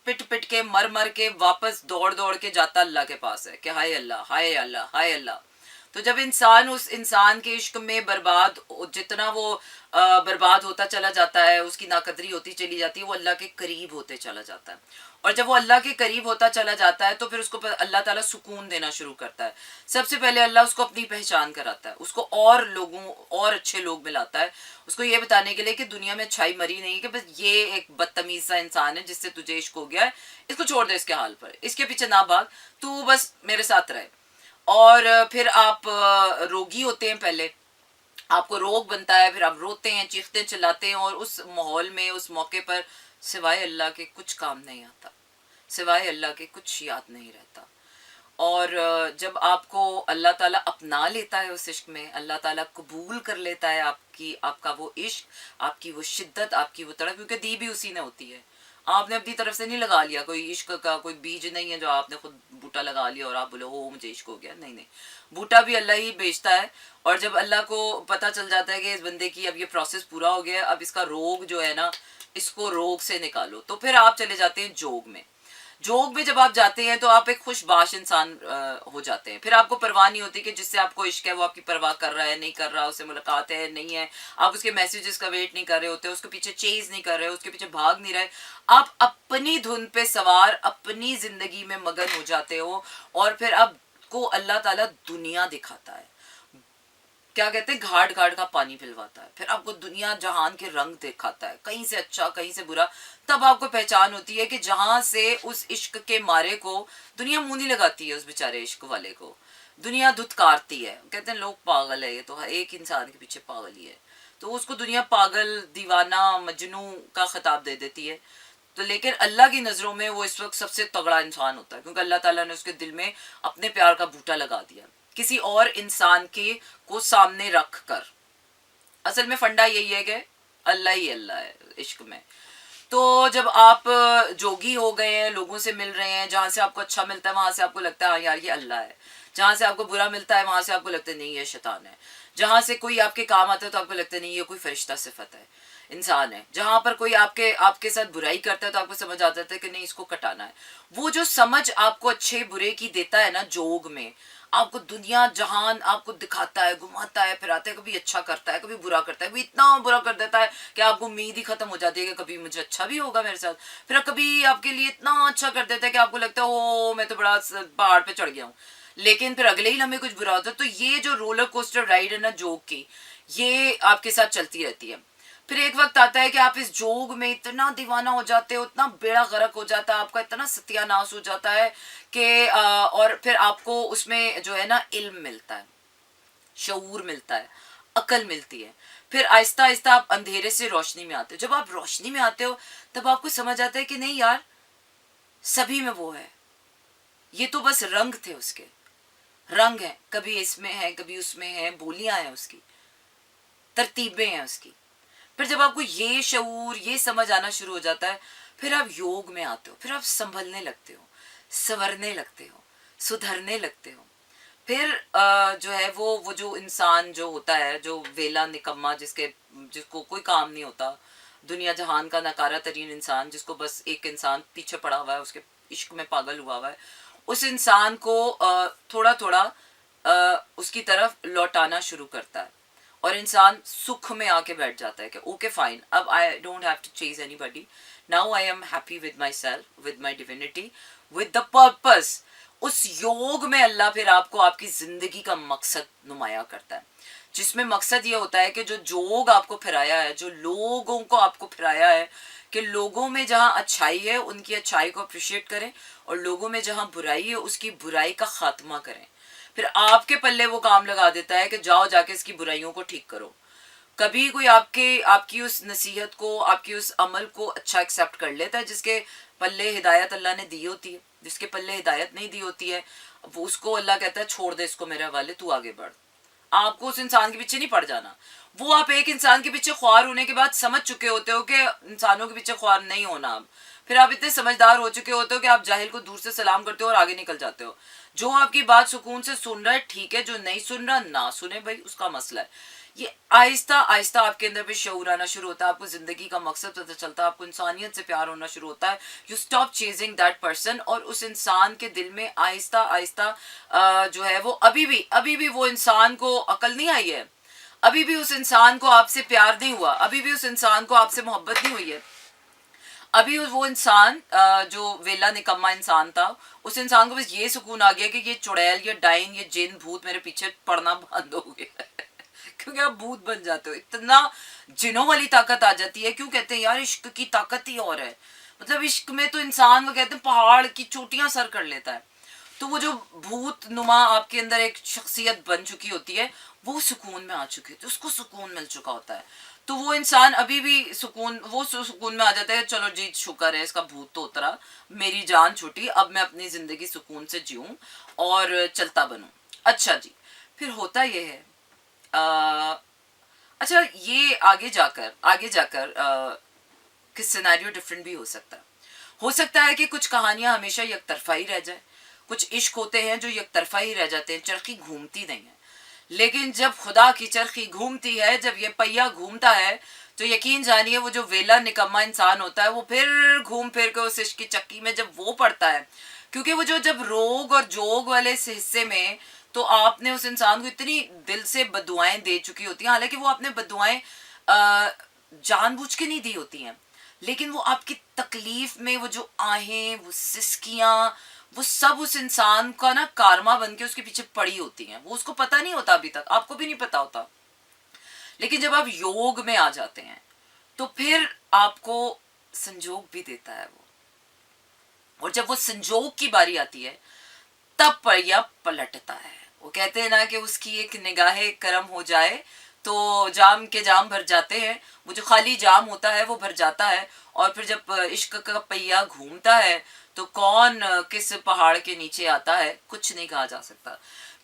पिट पिट के, मर मर के वापस दौड़ दौड़ के जाता अल्लाह के पास है कि हाय अल्लाह, हाय अल्लाह, हाय अल्लाह। तो जब इंसान उस इंसान के इश्क में बर्बाद, जितना वो बर्बाद होता चला जाता है, उसकी नाकदरी होती चली जाती है, वो अल्लाह के करीब होते चला जाता है। और जब वो अल्लाह के करीब होता चला जाता है तो फिर उसको अल्लाह ताला सुकून देना शुरू करता है। सबसे पहले अल्लाह उसको अपनी पहचान कराता है, उसको और लोगों, और अच्छे लोग मिलाता है, उसको ये बताने के लिए कि दुनिया में अच्छाई मरी नहीं, कि बस ये एक बदतमीज सा इंसान है जिससे तुझे इश्क हो गया है, इसको छोड़ दे इसके हाल पर, इसके पीछे ना भाग, तू बस मेरे साथ रहे। और फिर आप रोगी होते हैं, पहले आपको रोग बनता है, फिर आप रोते हैं, चीखते चिल्लाते हैं, और उस माहौल में, उस मौके पर सिवाय अल्लाह के कुछ काम नहीं आता, सिवाय अल्लाह के कुछ याद नहीं रहता। और जब आपको अल्लाह ताला अपना लेता है उस इश्क में, अल्लाह ताला कबूल कर लेता है आपका वो इश्क, आपकी वो शिद्दत, आपकी वो तड़प, क्योंकि दी भी उसी ने होती है। आपने अपनी तरफ से नहीं लगा लिया, कोई इश्क का कोई बीज नहीं है जो आपने खुद बूटा लगा लिया और आप बोले हो मुझे इश्क हो गया, नहीं नहीं, बूटा भी अल्लाह ही बेचता है। और जब अल्लाह को पता चल जाता है कि इस बंदे की अब ये प्रोसेस पूरा हो गया है, अब इसका रोग जो है ना, इसको रोग से निकालो, तो फिर आप चले जाते हैं जोग में। जोग में जब आप जाते हैं तो आप एक खुशबाश इंसान हो जाते हैं। फिर आपको परवाह नहीं होती कि जिससे आपको इश्क है वो आपकी परवाह कर रहा है, नहीं कर रहा, उससे मुलाकात है, नहीं है, आप उसके मैसेजेस का वेट नहीं कर रहे होते, उसके पीछे चेज नहीं कर रहे, उसके पीछे भाग नहीं रहे, आप अपनी धुन पे सवार, अपनी जिंदगी में मगन हो जाते हो। और फिर आपको अल्लाह ताला दुनिया दिखाता है, क्या कहते हैं, घाट घाट का पानी पिलवाता है, फिर आपको दुनिया जहान के रंग दिखाता है, कहीं से अच्छा, कहीं से बुरा। तब आपको पहचान होती है कि जहां से उस इश्क के मारे को दुनिया मुंह नहीं लगाती है, उस बेचारे इश्क वाले को दुनिया धुतकारती है, कहते हैं लोग पागल है, ये तो एक इंसान के पीछे पागल ही है, तो उसको दुनिया पागल, दीवाना, मजनू का खिताब दे देती है। तो लेकिन अल्लाह की नज़रों में वो इस वक्त सबसे तगड़ा इंसान होता है, क्योंकि अल्लाह ताला ने उसके दिल में अपने प्यार का बूटा लगा दिया, किसी और इंसान के को सामने रख कर। असल में फंडा यही है कि अल्लाह ही अल्लाह है इश्क में। तो जब आप जोगी हो गए हैं, लोगों से मिल रहे हैं, जहां से आपको अच्छा मिलता है वहां से आपको लगता है हाँ यार ये अल्लाह है, जहां से आपको बुरा मिलता है वहां से आपको लगता है नहीं ये शैतान है, जहां से कोई आपके काम आता है तो आपको लगता है नहीं ये कोई फरिश्ता सिफत है, इंसान है, जहां पर कोई आपके आपके साथ बुराई करता है तो आपको समझ आ जाता है कि नहीं इसको कटाना है। वो जो समझ आपको अच्छे बुरे की देता है ना जोग में, आपको दुनिया जहान आपको दिखाता है, घुमाता है, फिराता है, कभी अच्छा करता है, कभी बुरा करता है, कभी इतना बुरा कर देता है कि आपको उम्मीद ही खत्म हो जाती है कि कभी मुझे अच्छा भी होगा मेरे साथ, फिर कभी आपके लिए इतना अच्छा कर देता है कि आपको लगता है ओ मैं तो बड़ा पहाड़ पे चढ़ गया हूँ, लेकिन फिर अगले ही लम्हे कुछ बुरा होता है। तो ये जो रोलर कोस्टर राइड है ना जोक की, ये आपके साथ चलती रहती है। फिर एक वक्त आता है कि आप इस जोग में इतना दीवाना हो जाते हो, इतना बेड़ा गर्क हो जाता है आपका, इतना सत्यानाश हो जाता है कि और फिर आपको उसमें जो है ना इल्म मिलता है, शऊर मिलता है, अकल मिलती है। फिर आहिस्ता आहिस्ता आप अंधेरे से रोशनी में आते हो। जब आप रोशनी में आते हो तब आपको समझ आता है कि नहीं यार, सभी में वो है, ये तो बस रंग थे उसके, रंग है, कभी इसमें है कभी उसमें है, बोलियां हैं उसकी, तरतीबें हैं उसकी। फिर जब आपको ये शऊर, ये समझ आना शुरू हो जाता है, फिर आप योग में आते हो, फिर आप संभलने लगते हो, संवरने लगते हो, सुधरने लगते हो। फिर जो है वो जो इंसान जो होता है, जो वेला निकम्मा, जिसको कोई काम नहीं होता, दुनिया जहान का नकारा तरीन इंसान, जिसको बस एक इंसान पीछे पड़ा हुआ है, उसके इश्क में पागल हुआ हुआ है, उस इंसान को थोड़ा थोड़ा उसकी तरफ लौटाना शुरू करता है और इंसान सुख में आके बैठ जाता है कि ओके फाइन, अब I don't have to chase anybody, now I am happy with my self, with my divinity, with the purpose. उस योग में अल्लाह फिर आपको आपकी जिंदगी का मकसद नुमाया करता है, जिसमें मकसद ये होता है कि जो जोग आपको फिराया है, जो लोगों को आपको फिराया है, कि लोगों में जहाँ अच्छाई है उनकी अच्छाई को अप्रिशिएट करें और लोगों में जहाँ बुराई है उसकी बुराई का खात्मा करें। फिर आपके पल्ले वो काम लगा देता है कि जाओ जाके इसकी बुराइयों को ठीक करो। कभी कोई आपकी उस नसीहत को, आपकी उस अमल को अच्छा एक्सेप्ट कर लेता है, जिसके पल्ले हिदायत अल्लाह ने दी होती है। जिसके पल्ले हिदायत नहीं दी होती है वो, उसको अल्लाह कहता है छोड़ दे इसको मेरे हवाले, तू आगे बढ़। आपको उस इंसान के पीछे नहीं पड़ जाना। वो आप एक इंसान के पीछे ख्वार होने के बाद समझ चुके होते हो कि इंसानों के पीछे ख्वार नहीं होना। अब फिर आप इतने समझदार हो चुके होते हो कि आप जाहिल को दूर से सलाम करते हो और आगे निकल जाते हो। जो आपकी बात सुकून से सुन रहा है ठीक है, जो नहीं सुन रहा ना सुने भाई, उसका मसला है। ये आहिस्ता आहिस्ता आपके अंदर भी शऊर आना शुरू होता है, आपको जिंदगी का मकसद पता चलता है, आपको इंसानियत से प्यार होना शुरू होता है। You stop chasing that person, और उस इंसान के दिल में आहिस्ता आहिस्ता जो है वो अभी भी वो इंसान को अकल नहीं आई है, अभी भी उस इंसान को आपसे प्यार नहीं हुआ, अभी भी उस इंसान को आपसे मोहब्बत नहीं हुई है। अभी वो इंसान जो वेला निकम्मा इंसान था, उस इंसान को बस ये सुकून आ गया कि ये चुड़ैल, ये डाइन, ये जिन भूत मेरे पीछे पड़ना बंद हो गया क्योंकि आप भूत बन जाते हो, इतना जिनों वाली ताकत आ जाती है। क्यों कहते हैं यार इश्क की ताकत ही और है, मतलब इश्क में तो इंसान, वो कहते हैं पहाड़ की चोटियां सर कर लेता है। तो वो जो भूत नुमा आपके अंदर एक शख्सियत बन चुकी होती है, वो सुकून में आ चुकी होती है, उसको सुकून मिल चुका होता है। तो वो इंसान अभी भी सुकून में आ जाता है, चलो जी शुक्र है इसका भूत तो उतरा, मेरी जान छूटी, अब मैं अपनी जिंदगी सुकून से जीऊं और चलता बनूं। अच्छा जी, फिर होता ये है अच्छा, ये आगे जाकर कि सिनेरियो डिफरेंट भी हो सकता है कि कुछ कहानियां हमेशा एक तरफा ही रह जाए, कुछ इश्क होते हैं जो एक तरफा ही रह जाते हैं, चरखी घूमती नहीं है। लेकिन जब खुदा की चरखी घूमती है, जब ये पहिया घूमता है, तो यकीन जानिए वो जो वेला निकम्मा इंसान होता है वो फिर घूम फिर के उस इश्क की चक्की में जब वो पड़ता है, क्योंकि वो जो जब रोग और जोग वाले हिस्से में, तो आपने उस इंसान को इतनी दिल से बदुआएं दे चुकी होती हैं, हालांकि वो आपने बदुआएं जानबूझ के नहीं दी होती हैं, लेकिन वो आपकी तकलीफ में वो जो आहें, वो सिसकियां, वो सब उस इंसान का ना कारमा बन के उसके पीछे पड़ी होती हैं। वो उसको पता नहीं होता, अभी तक आपको भी नहीं पता होता। लेकिन जब आप योग में आ जाते हैं तो फिर आपको संजोग भी देता है वो, और जब वो संजोग की बारी आती है तब पहिया पलटता है। वो कहते हैं ना कि उसकी एक निगाहे करम हो जाए तो जाम के जाम भर जाते हैं। वो जो खाली जाम होता है वो भर जाता है, और फिर जब इश्क का पहिया घूमता है तो कौन किस पहाड़ के नीचे आता है कुछ नहीं कहा जा सकता।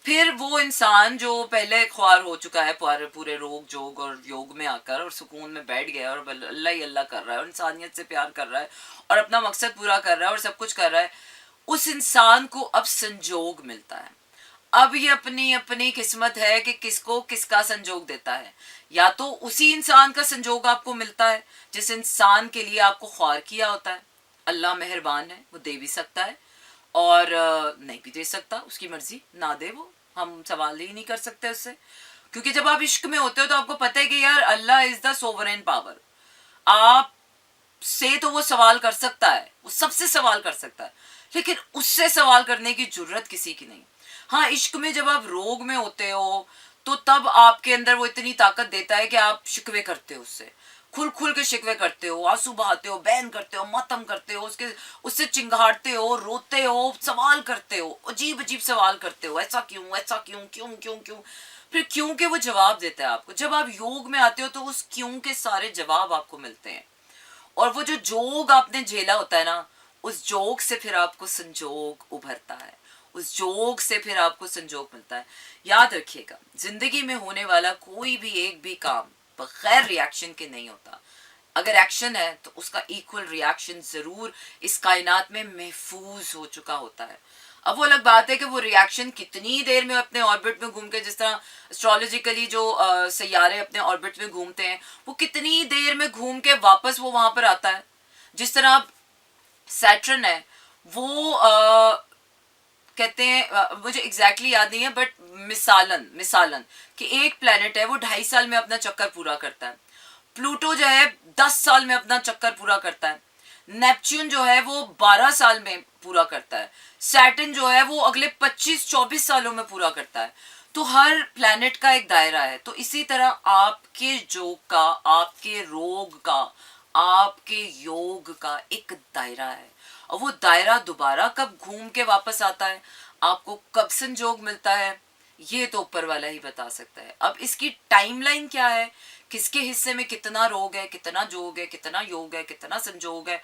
फिर वो इंसान जो पहले ख्वार हो चुका है पूरे रोग जोग और योग में आकर और सुकून में बैठ गया और अल्लाह ही अल्लाह कर रहा है और इंसानियत से प्यार कर रहा है और अपना मकसद पूरा कर रहा है और सब कुछ कर रहा है, उस इंसान को अब संजोग मिलता है। अब ये अपनी अपनी किस्मत है कि किसको किसका संजोग देता है। या तो उसी इंसान का संजोग आपको मिलता है जिस इंसान के लिए आपको ख्वार किया होता है। अल्लाह मेहरबान है, वो दे भी सकता है और नहीं भी दे सकता, उसकी मर्जी, ना दे वो, हम सवाल ही नहीं कर सकते उससे। क्योंकि जब आप इश्क में होते हो तो आपको पता है कि यार अल्लाह इज द सोवरेन पावर। आप से तो वो सवाल कर सकता है, वो सबसे सवाल कर सकता है, लेकिन उससे सवाल करने की जरूरत किसी की नहीं। हाँ, इश्क में जब आप रोग में होते हो तो तब आपके अंदर वो इतनी ताकत देता है कि आप शिकवे करते हो उससे, खुल खुल के शिकवे करते हो, आंसू बहाते हो, बैन करते हो, मातम करते हो, उससे चिंगारते हो, रोते हो, सवाल करते हो, अजीब अजीब सवाल करते हो, ऐसा क्यों, ऐसा क्यों, क्यों क्यों क्यों। फिर क्यों के वो जवाब देता है आपको। जब आप योग में आते हो तो उस क्यों के सारे जवाब आपको मिलते हैं। और वो जो जोग आपने झेला होता है ना, उस जोग से फिर आपको संजोग उभरता है, उस जोग से फिर आपको संजोग मिलता है। याद रखिएगा, जिंदगी में होने वाला कोई भी एक भी काम बगैर रिएक्शन के नहीं होता। अगर एक्शन है तो उसका इक्वल रिएक्शन जरूर इस कायनात में महफूज हो चुका होता है। अब वो अलग बात है कि वो रिएक्शन कितनी देर में अपने ऑर्बिट में घूम के, जिस तरह एस्ट्रोलॉजिकली जो सैयारे अपने ऑर्बिट में घूमते हैं, वो कितनी देर में घूम के वापस वो वहां पर आता है। जिस तरह सैटर्न है, वो कहते हैं, मुझे एग्जैक्टली याद नहीं है, बट मिसालन कि एक प्लेनेट है वो 2.5 साल में अपना चक्कर पूरा करता है। प्लूटो जो है 10 साल में अपना चक्कर पूरा करता है। नेपच्यून जो है वो 12 साल में पूरा करता है। सैटर्न जो है वो अगले 25-24 सालों में पूरा करता है। तो हर प्लैनेट का एक दायरा है। तो इसी तरह आपके जोग का, आपके रोग का, आपके योग का एक दायरा है। और वो दायरा दोबारा कब घूम के वापस आता है, आपको कब संजोग मिलता है, ये तो ऊपर वाला ही बता सकता है। अब इसकी टाइमलाइन क्या है, किसके हिस्से में कितना रोग है, कितना जोग है, कितना योग है, कितना संजोग है,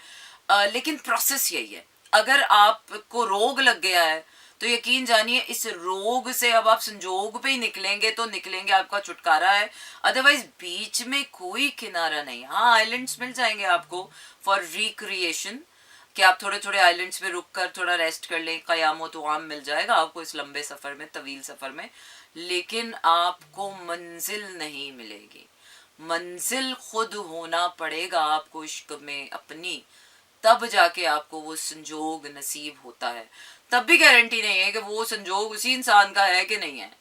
लेकिन प्रोसेस यही है। अगर आपको रोग लग गया है तो यकीन जानिए इस रोग से अब आप संजोग पे ही निकलेंगे तो निकलेंगे, आपका छुटकारा है। अदरवाइज बीच में कोई किनारा नहीं। हाँ, आइलैंड्स मिल जाएंगे आपको फॉर रिक्रिएशन, कि आप थोड़े थोड़े आइलैंड्स में रुक कर थोड़ा रेस्ट कर लें, कयामत आम मिल जाएगा आपको इस लंबे सफ़र में, तवील सफ़र में, लेकिन आपको मंजिल नहीं मिलेगी। मंजिल खुद होना पड़ेगा आपको इश्क में अपनी, तब जाके आपको वो संजोग नसीब होता है। तब भी गारंटी नहीं है कि वो संजोग उसी इंसान का है कि नहीं है।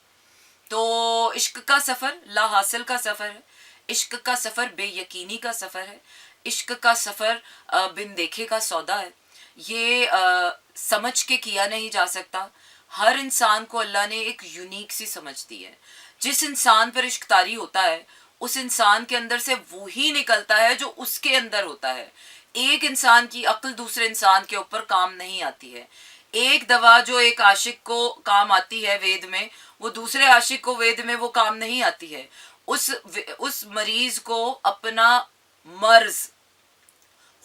तो इश्क का सफ़र ला हासिल का सफ़र है, इश्क का सफ़र बेयकीनी का सफ़र है, इश्क का सफ़र बिन देखे का सौदा है। ये समझ के किया नहीं जा सकता। हर इंसान को अल्लाह ने एक यूनिक सी समझ दी है। जिस इंसान पर इश्क तारी होता है उस इंसान के अंदर से वो ही निकलता है जो उसके अंदर होता है। एक इंसान की अक्ल दूसरे इंसान के ऊपर काम नहीं आती है। एक दवा जो एक आशिक को काम आती है वेद में, वो दूसरे आशिक को वेद में वो काम नहीं आती है। उस मरीज को अपना मर्ज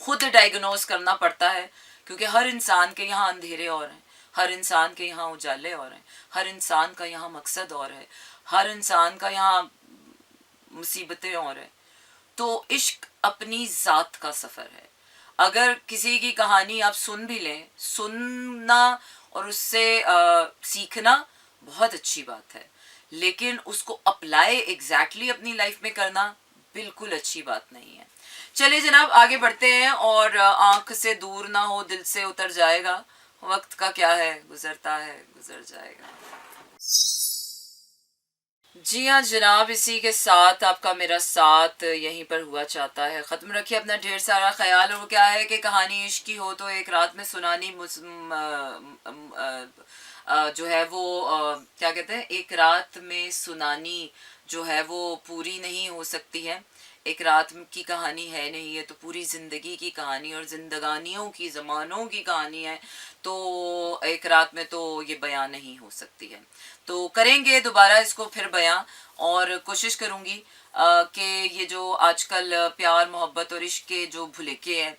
खुद डायग्नोज करना पड़ता है, क्योंकि हर इंसान के यहाँ अंधेरे और हैं, हर इंसान के यहाँ उजाले और हैं, हर इंसान का यहाँ मकसद और है, हर इंसान का यहाँ मुसीबतें और हैं। तो इश्क अपनी ज़ात का सफ़र है। अगर किसी की कहानी आप सुन भी लें, सुनना और उससे सीखना बहुत अच्छी बात है, लेकिन उसको अप्लाई एग्जैक्टली अपनी लाइफ में करना बिल्कुल अच्छी बात नहीं है। चलिए जनाब, आगे बढ़ते हैं। और आंख से दूर ना हो दिल से उतर जाएगा, वक्त का क्या है, गुजरता है गुजर जाएगा। जी हाँ जनाब, इसी के साथ आपका मेरा साथ यहीं पर हुआ चाहता है ख़त्म। रखिए अपना ढेर सारा ख्याल। और वो क्या है कि कहानी इश्क की हो तो एक रात में सुनानी जो है वो क्या कहते हैं, एक रात में सुनानी जो है वो पूरी नहीं हो सकती है। एक रात की कहानी है नहीं, है तो पूरी ज़िंदगी की कहानी और ज़िंदगानियों की, ज़मानों की कहानी है। तो एक रात में तो ये बयान नहीं हो सकती है। तो करेंगे दोबारा इसको फिर बयां, और कोशिश करूँगी कि ये जो आजकल प्यार मोहब्बत और इश्क के जो भुलेखे हैं,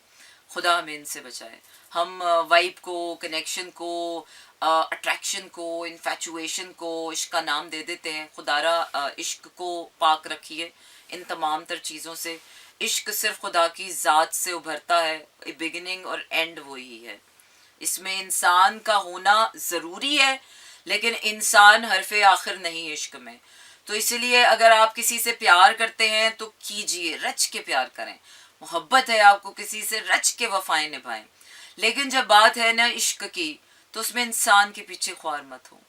खुदा हमें इनसे बचाए। हम वाइब को, कनेक्शन को, अट्रैक्शन को, इन्फैचुएशन को इश्क का नाम दे देते हैं। खुदारा इश्क को पाक रखिए इन तमाम तर चीज़ों से। इश्क सिर्फ खुदा की ज़ात से उभरता है, बिगिनिंग और एंड वही है। इसमें इंसान का होना ज़रूरी है, लेकिन इंसान हरफ़े आखिर नहीं इश्क में। तो इसलिए अगर आप किसी से प्यार करते हैं तो कीजिए, रच के प्यार करें। मोहब्बत है आपको किसी से, रच के वफ़ाएं निभाएं। लेकिन जब बात है ना इश्क की, तो उसमें इंसान के पीछे ख्वार मत हो।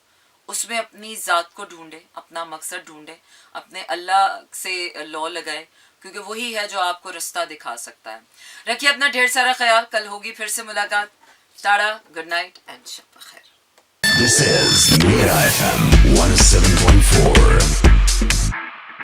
उसमें अपनी ज़ात को ढूंढे, अपना मकसद ढूंढे, अपने अल्लाह से लौ लगाए, क्योंकि वही है जो आपको रास्ता दिखा सकता है। रखिए अपना ढेर सारा ख्याल। कल होगी फिर से मुलाकात। टाटा, गुड नाइट एंड शब बखैर। This is Mira FM 107.4.